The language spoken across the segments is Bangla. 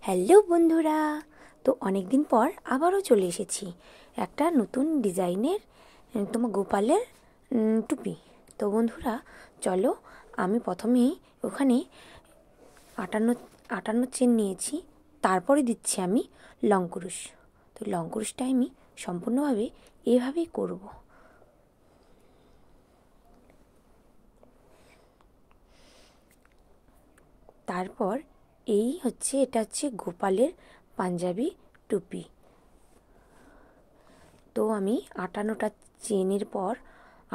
হ্যালো বন্ধুরা, তো অনেক দিন পর আবারও চলে এসেছি একটা নতুন ডিজাইনের তোমার গোপালের টুপি। তো বন্ধুরা চলো, আমি প্রথমেই ওখানে আটান্ন আটান্ন চেন নিয়েছি, তারপরে দিচ্ছি আমি লং কুরুশ। তো লং কুরুশটা আমি সম্পূর্ণভাবে এভাবেই করব। তারপর এটা হচ্ছে গোপালের পাঞ্জাবি টুপি। তো আমি 58টা চেনের পর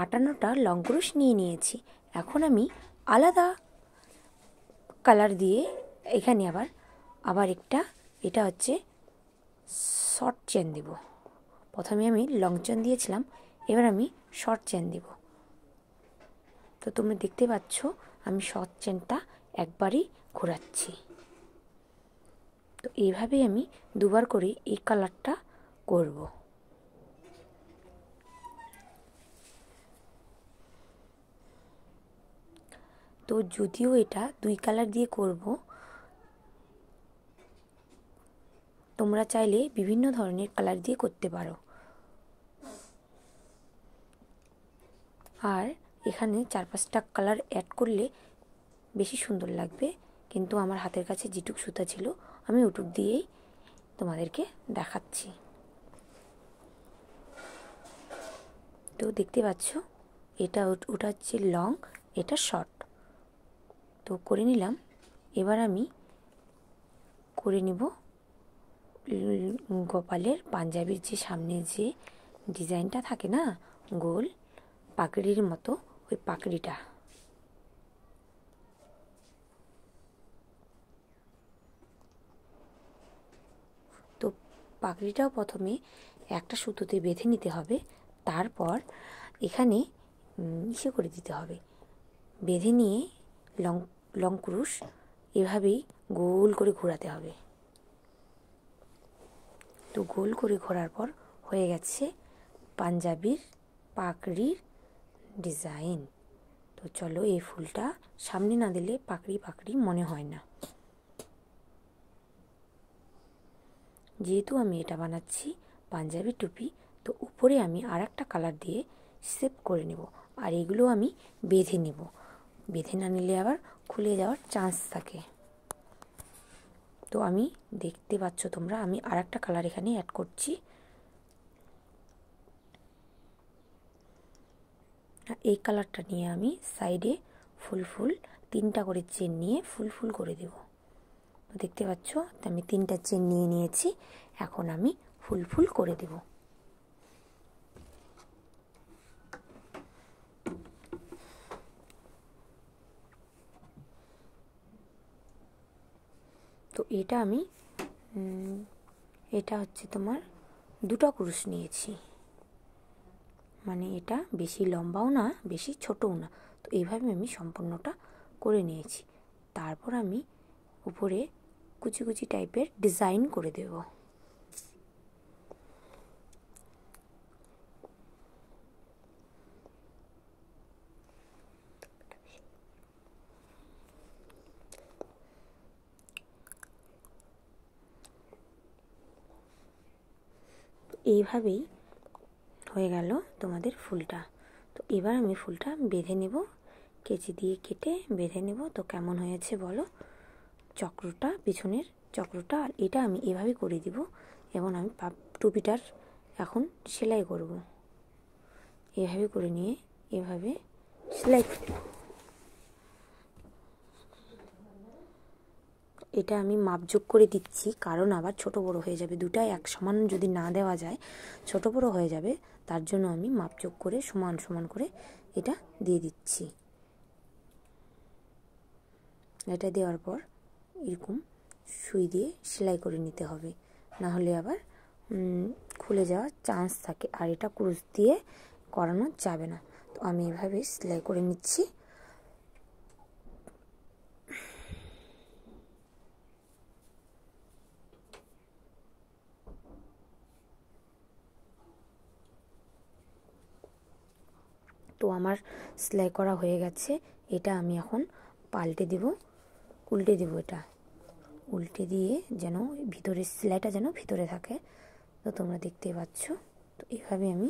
58টা লং ক্রুশ নিয়ে নিয়েছি। এখন আমি আলাদা কালার দিয়ে এখানে আবার এটা হচ্ছে শর্ট চেন দেব। প্রথমে আমি লং চেন দিয়েছিলাম, এবার আমি শর্ট চেন দেব। তো তোমরা দেখতে পাচ্ছ আমি শর্ট চেনটা একবারই ঘোরাচ্ছি। তো এইভাবেই আমি দুবার করে এই কালারটা করব। তো যদিও এটা দুই কালার দিয়ে করব, তোমরা চাইলে বিভিন্ন ধরনের কালার দিয়ে করতে পারো। আর এখানে 4-5টা কালার অ্যাড করলে বেশি সুন্দর লাগবে, কিন্তু আমার হাতের কাছে যেটুক সুতা ছিল আমি ওটুক দিয়েই তোমাদেরকে দেখাচ্ছি। তো দেখতে পাচ্ছ ওটা হচ্ছে লং, এটা শর্ট। তো করে নিলাম। এবার আমি করে নিব গোপালের পাঞ্জাবির যে সামনে যে ডিজাইনটা থাকে না, গোল পাকড়ির মতো, ওই পাকড়িটা। তো পাকড়িটাও প্রথমে একটা সুতোতে বেঁধে নিতে হবে, তারপর এখানে করে দিতে হবে। বেঁধে নিয়ে লং ক্রুশ এভাবেই গোল করে ঘোরাতে হবে। তো গোল করে ঘোরার পর হয়ে গেছে পাঞ্জাবির পাকড়ির ডিজাইন। তো চলো, এই ফুলটা সামনে না দিলে পাকড়ি পাকড়ি মনে হয় না। যেহেতু আমি এটা বানাচ্ছি পাঞ্জাবি টুপি, তো উপরে আমি আর একটা কালার দিয়ে শেপ করে নেব। আর এগুলো আমি বেঁধে নেব, বেঁধে না নিলে আবার খুলে যাওয়ার চান্স থাকে। তো আমি দেখতে পাচ্ছ তোমরা, আমি আর একটা কালার এখানে অ্যাড করছি। এই কালারটা নিয়ে আমি সাইডে ফুল 3টা করে চেন নিয়ে ফুল করে দেব। দেখতে পাচ্ছ আমি 3টা চেন নিয়ে নিয়েছি, এখন আমি ফুল করে দেব। তো এটা হচ্ছে তোমার 2টা কুরুশ নিয়েছি, মানে এটা বেশি লম্বাও না বেশি ছোটও না। তো এইভাবে আমি সম্পূর্ণটা করে নিয়েছি। তারপর আমি উপরে কুচি কুচি টাইপের ডিজাইন করে দেব। এইভাবেই হয়ে গেল তোমাদের ফুলটা। তো এবার আমি ফুলটা বেঁধে নেব, কেচি দিয়ে কেটে বেঁধে নেব। তো কেমন হয়েছে বলো চক্রটা, পিছনের চক্রটা। আর এটা আমি এভাবে করে দিব, এবং আমি টুপিটার এখন সেলাই করব। এভাবে করে নিয়ে এভাবে সেলাই করব। এটা আমি মাপযোগ করে দিচ্ছি, কারণ আবার ছোট বড় হয়ে যাবে। দুটাই এক সমান যদি না দেওয়া যায় ছোট বড় হয়ে যাবে, তার জন্য আমি মাপযোগ করে সমান করে এটা দিয়ে দিচ্ছি। এটা দেওয়ার পর এরকম সুই দিয়ে সেলাই করে নিতে হবে, না হলে আবার খুলে যাওয়ার চান্স থাকে। আর এটা ক্রুশ দিয়ে করানো যাবে না। তো আমি এভাবে সেলাই করে নিচ্ছি। তো আমার সেলাই করা হয়ে গেছে। এটা আমি এখন উল্টে দেব। এটা উল্টে দিয়ে যেন ভিতরে সেলাইটা যেন ভিতরে থাকে। তো তোমরা দেখতে পাচ্ছ। তো এইভাবে আমি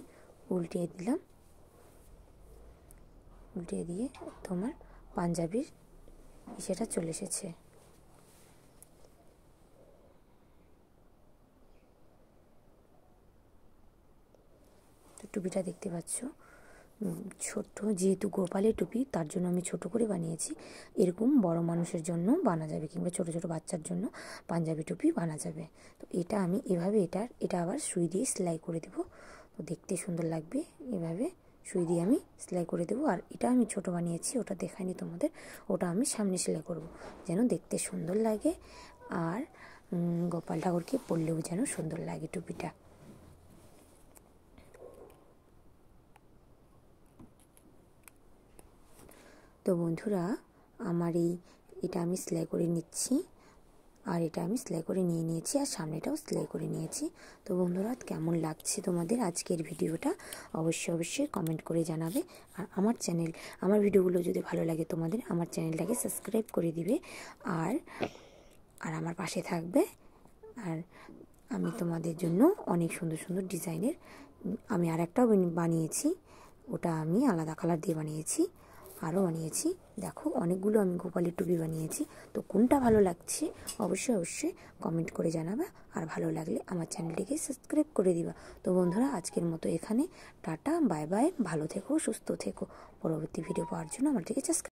উল্টিয়ে দিলাম, উল্টিয়ে দিয়ে তোমার পাঞ্জাবির সেটা চলে এসেছে। তো টুপিটা দেখতে পাচ্ছ ছোট, যেহেতু গোপালের টুপি তার জন্য আমি ছোট করে বানিয়েছি। এরকম বড় মানুষের জন্য বানা যাবে, কিংবা ছোট ছোট বাচ্চার জন্য পাঞ্জাবি টুপি বানা যাবে। তো এটা আমি এভাবে এটা আবার সুই দিয়ে সেলাই করে দেব। তো দেখতে সুন্দর লাগবে। এভাবে সুই দিয়ে আমি সেলাই করে দেবো। আর এটা আমি ছোট বানিয়েছি, ওটা দেখাইনি তোমাদের, ওটা আমি সামনে সেলাই করব যেন দেখতে সুন্দর লাগে, আর গোপাল ঠাকুরকে পরলেও যেন সুন্দর লাগে টুপিটা। তো বন্ধুরা, আমার এটা আমি সেলাই করে নিচ্ছি, আর এটা আমি সেলাই করে নিয়েছি, আর সামনেটাও সেলাই করে নিয়েছি। তো বন্ধুরা, কেমন লাগছে তোমাদের আজকের ভিডিওটা অবশ্যই কমেন্ট করে জানাবে। আর আমার ভিডিওগুলো যদি ভালো লাগে তোমাদের, আমার চ্যানেলটাকে সাবস্ক্রাইব করে দিবে, আর আমার পাশে থাকবে। আর আমি তোমাদের জন্য অনেক সুন্দর সুন্দর ডিজাইনের আমি আর একটাও বানিয়েছি, ওটা আমি আলাদা কালার দিয়ে বানিয়েছি, আরও বানিয়েছি। দেখো, অনেকগুলো আমি গোপালের টুপি বানিয়েছি। তো কোনটা ভালো লাগছে অবশ্যই কমেন্ট করে জানাবে, আর ভালো লাগলে আমার চ্যানেলটিকে সাবস্ক্রাইব করে দিবা। তো বন্ধুরা, আজকের মতো এখানে টাটা, বাই বাই, ভালো থেকো, সুস্থ থেকো। পরবর্তী ভিডিও পাওয়ার জন্য আমারটিকে সাবস্ক্রাইব